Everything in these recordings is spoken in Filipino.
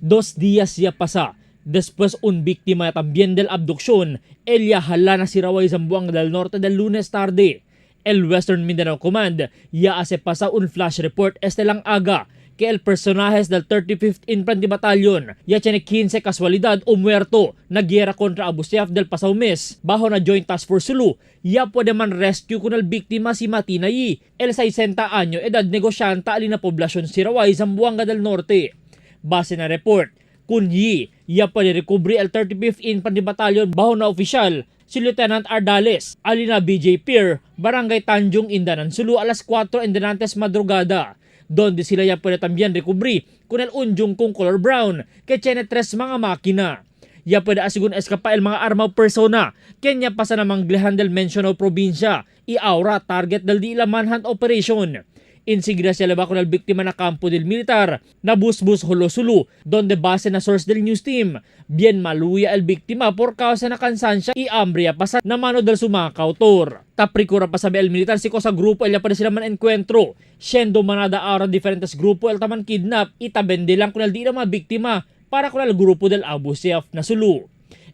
2 días ya pasa después un víctima también del abducción, ella hala na si Rawai Zamboanga del Norte del lunes tarde. El Western Mindanao Command ya hace pasa un flash report este lang aga que el personajes del 35th Infantry Battalion ya tiene 15 kasualidad o muerto na guerra kontra Abu Sayyaf del Pasao Mes bajo na Joint Task Force Sulu. Ya puede man rescue kun el biktima si Matinayi, el 60 anyo edad negosyanta alin na poblasyon si Rawai Zamboanga del Norte. Base na report, kunyi ya puede recovery el 35th Infantry Battalion baho na opisyal si Lieutenant Ardales, alina BJ Pier, Barangay Tanjung, Indanan Sulu alas 4 en denantes madrugada. Donde sila ya puede también recovery con el unjung kong color brown que tiene 3 mga makina. Ya puede asigun eskapa el mga armaw persona kenya pasa namang glihan del mencionado probinsya i aura target del di ila manhunt operation. Insignia siya laba con el biktima na campo del militar na Busbus Holosulu donde base na source del news team. Bien maluya el biktima por causa na kansansya i ambria pasa na mano del sumakautor. Taprikura pa sabi el militar si ko sa grupo ella pa sila man encuentro. Siendo manada ahora diferentes grupo el taman kidnap itabende lang con el di na mga biktima para con el grupo del Abu Sayyaf na Sulu.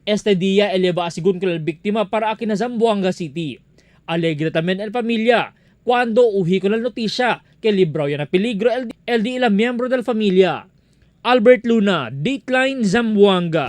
Este día eleva asigun con el biktima para akin na Zamboanga City. Alegre también el familia cuando uhi ko na notisya que libraw yan na peligro el di ilang miyembro del familia. Albert Luna, Dateline Zamboanga.